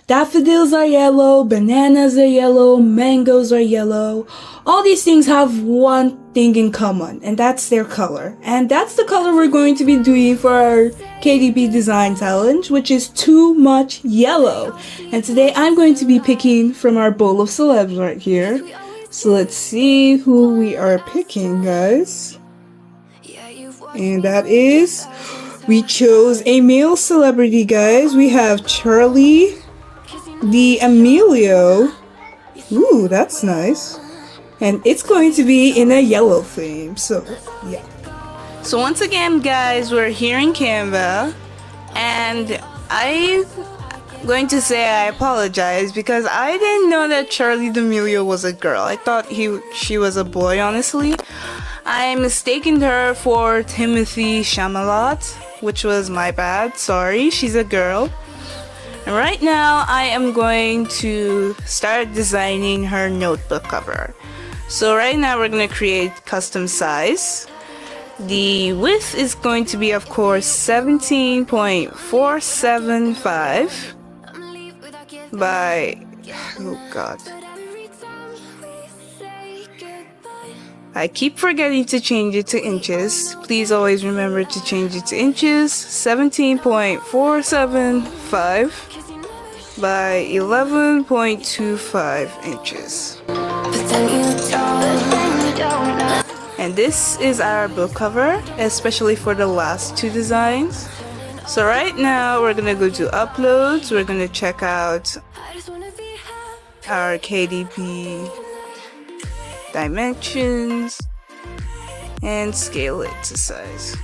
Daffodils are yellow, bananas are yellow, mangoes are yellow. All these things have one thing in common, and that's their color. And that's the color we're going to be doing for our KDP design challenge, which is too much yellow. And today I'm going to be picking from our bowl of celebs right here. So let's see who we are picking, guys. And that is, we chose a male celebrity, guys. We have Charli D'Amelio. Ooh, that's nice. And it's going to be in a yellow theme, so yeah. So once again, guys, we're here in Canva, and I'm going to say I apologize because I didn't know that Charli D'Amelio was a girl. I thought she was a boy, honestly. I mistaken her for Timothy Chalamet, which was my bad. Sorry, she's a girl. And right now, I am going to start designing her notebook cover. So right now, we're going to create custom size. The width is going to be, of course, 17.475 by, oh god, I keep forgetting to change it to inches. Please always remember to change it to inches. 17.475 by 11.25 inches. And this is our book cover, especially for the last two designs. So right now we're gonna go to uploads. We're gonna check out our KDP dimensions and scale it to size.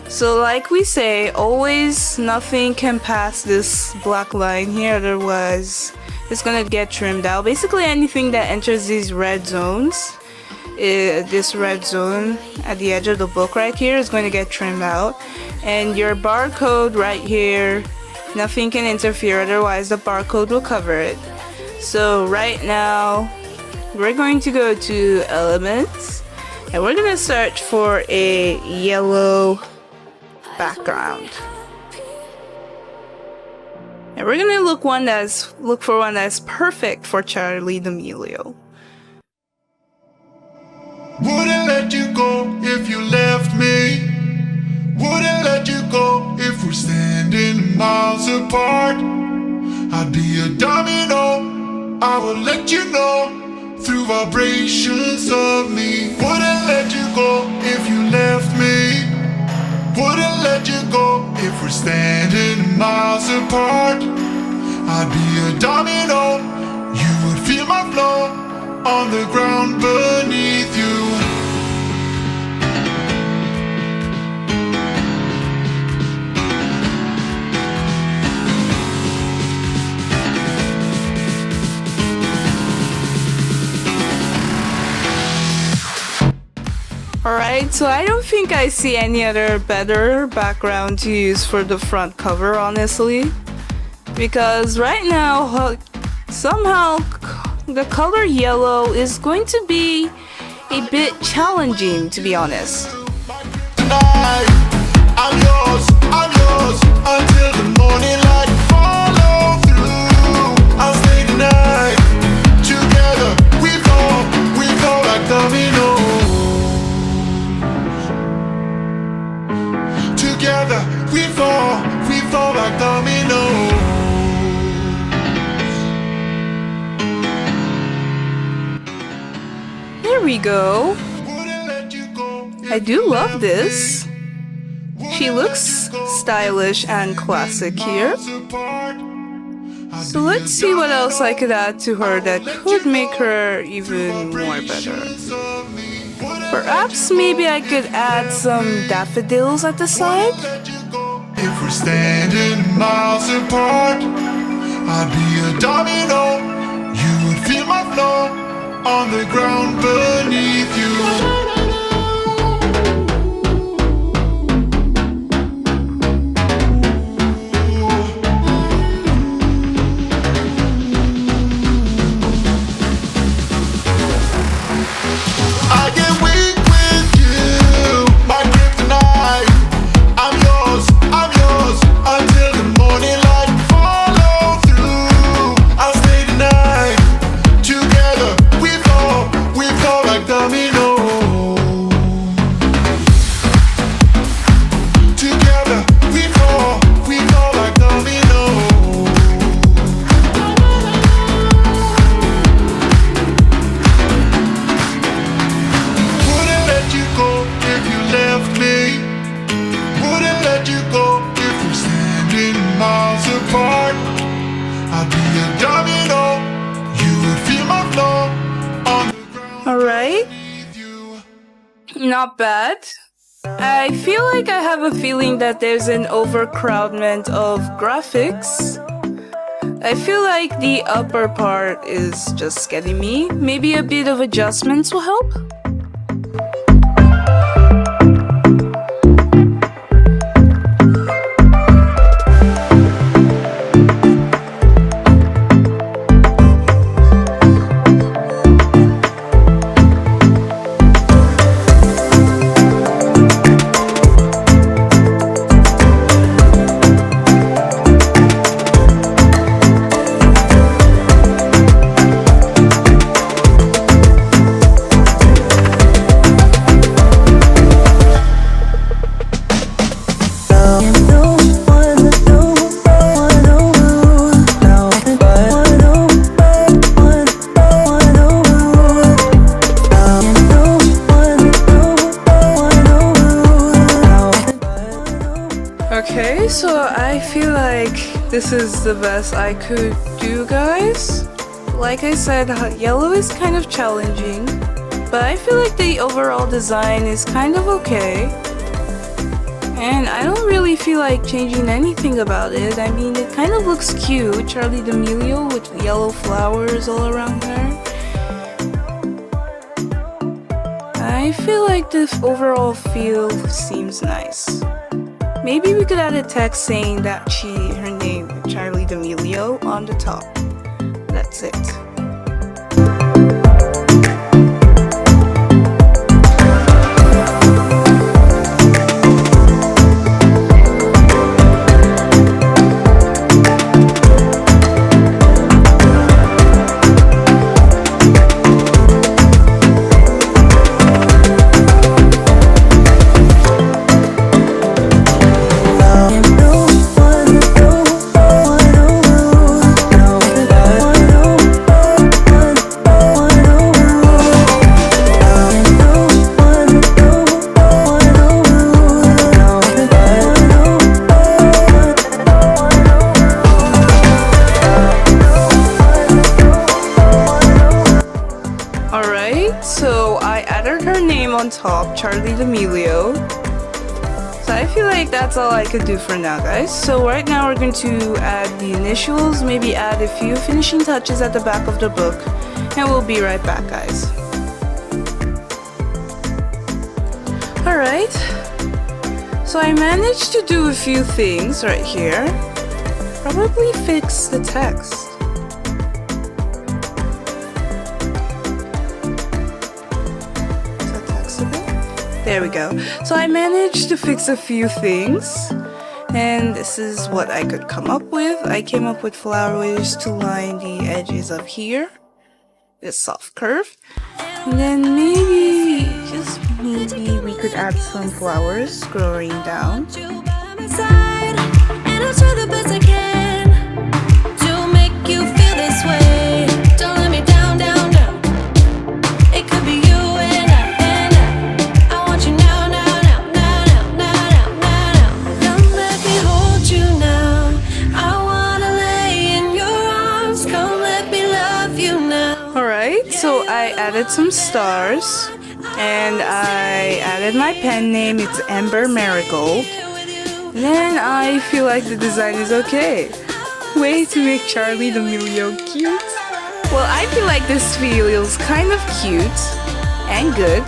So like we say, always nothing can pass this black line here, otherwise it's gonna get trimmed out. Basically anything that enters these red zones, this red zone at the edge of the book right here is going to get trimmed out, and your barcode right here, nothing can interfere, otherwise the barcode will cover it. So right now we're going to go to elements, and we're going to search for a yellow background, and we're going to look for one that's perfect for Charli D'Amelio. Wouldn't let you go if you left me. Wouldn't let you go if we're standing miles apart. I'd be a domino, I will let you know through vibrations of me. Wouldn't let you go if you left me. Wouldn't let you go if we're standing miles apart. I'd be a domino, you would feel my flow on the ground beneath you. Alright, so I don't think I see any other better background to use for the front cover, honestly. Because right now, somehow the color yellow is going to be a bit challenging, to be honest. Tonight, I'm yours until the morning light. Follow through, I'll stay tonight. Together we fall like dominoes. Together we fall like dominoes. There we go. I do love this. She looks stylish and classic here. So let's see what else I could add to her that could make her even more better. Perhaps maybe I could add some daffodils at the side. If we're standing miles apart, I'd be a domino, you would feel my flow on the ground beneath you. I get weak with you, my kryptonite. I'm yours until the morning light. Follow through, not bad. I feel like I have a feeling that there's an overcrowdment of graphics. I feel like the upper part is just getting me. Maybe a bit of adjustments will help. Okay, so I feel like this is the best I could do, guys. Like I said, yellow is kind of challenging, but I feel like the overall design is kind of okay. And I don't really feel like changing anything about it. I mean, it kind of looks cute. Charli D'Amelio with yellow flowers all around her. I feel like the overall feel seems nice. Maybe we could add a text saying that her name, Charli D'Amelio, on the top. That's it. So I added her name on top, Charli D'Amelio. So I feel like that's all I could do for now, guys. So right now we're going to add the initials, maybe add a few finishing touches at the back of the book, and we'll be right back, guys. Alright, so I managed to do a few things right here. Probably fix the text. There we go. So I managed to fix a few things, and this is what I could come up with. I came up with flowers to line the edges of here, this soft curve, and then maybe, just maybe, we could add some flowers growing down. So I added some stars, and I added my pen name. It's Amber Marigold. Then I feel like the design is okay. Way to make Charli D'Amelio cute. Well, I feel like this feels kind of cute and good.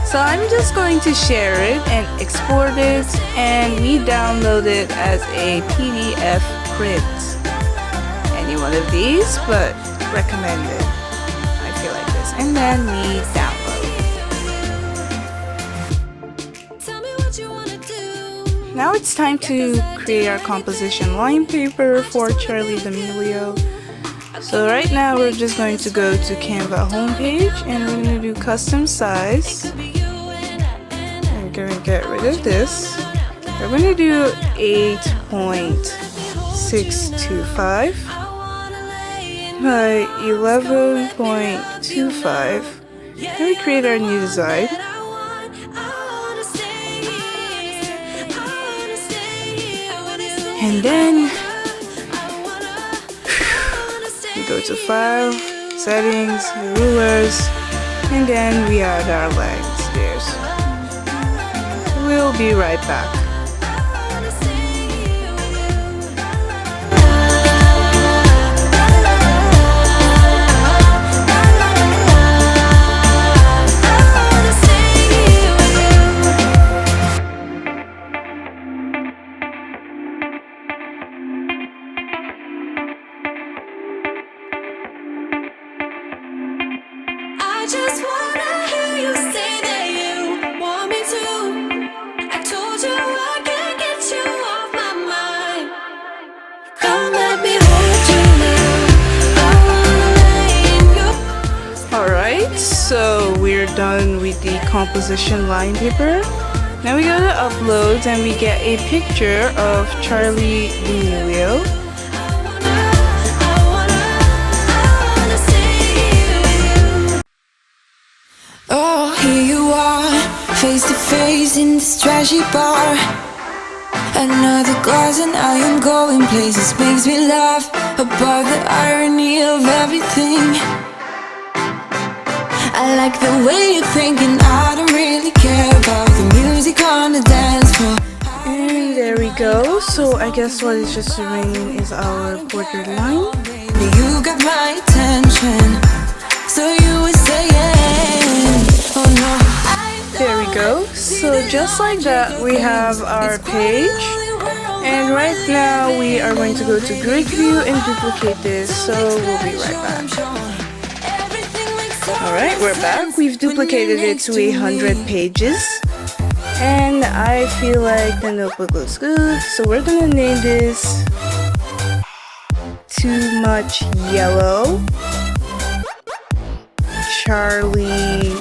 So I'm just going to share it and export it, and we download it as a PDF print. Any one of these, but recommended. And then we download. Now it's time to create our composition line paper for Charli D'Amelio. So right now we're just going to go to Canva homepage, and we're going to do custom size. I'm going to get rid of this. We're going to do 8.625 by 11.25. Then we create our new design. And then we go to File, Settings, Rulers, and then we add our lines. There's we'll be right back. Just wanna hear you say that you want me to. I told you I can't get you off my mind. Come let me hold you now. I wanna lay in your. Alright, so we're done with the composition line paper. Now we go to uploads and we get a picture of Charli D'Amelio. Oh, here you are, face to face in this trashy bar. Another glass and I am going places. Makes me laugh about the irony of everything. I like the way you're thinking. I don't really care about the music on the dance floor. And there we go. So I guess what is just remaining is our border line. You got my attention, so you were saying, oh no. There we go. So just like that, we have our page. And right now we are going to go to grid view and duplicate this. So we'll be right back. Alright, we're back. We've duplicated it to 100 pages. And I feel like the notebook looks good. So we're gonna name this Too Much Yellow. Charli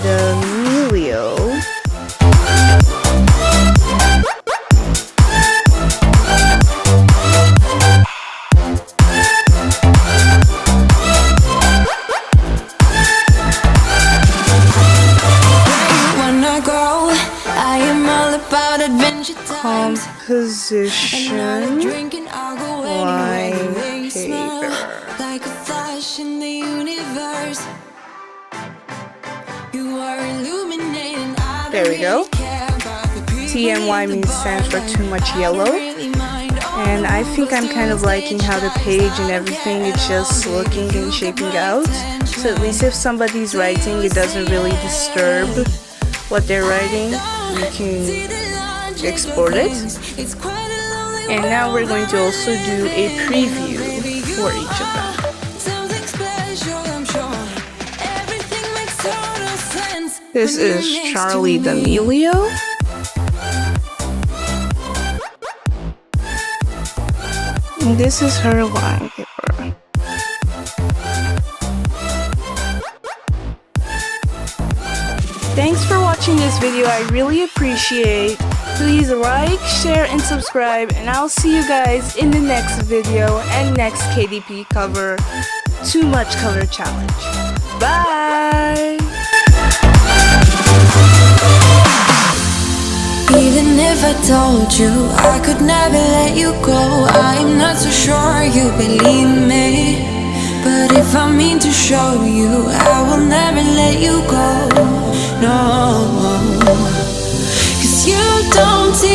D'Amelio. Composition line paper. Like a flash in the universe. You are illuminating. There we go. TMY means stands for too much yellow. And I think I'm kind of liking how the page and everything is just looking and shaping out. So at least if somebody's writing, it doesn't really disturb what they're writing. We can export it. And now we're going to also do a preview for each of them. This is Charli D'Amelio. And this is her line paper. Thanks for watching this video. I really appreciate. Please like, share, and subscribe, and I'll see you guys in the next video and next KDP cover Too Much Color Challenge. Bye! Even if I told you I could never let you go, I'm not so sure you believe me. But if I mean to show you, I will never let you go.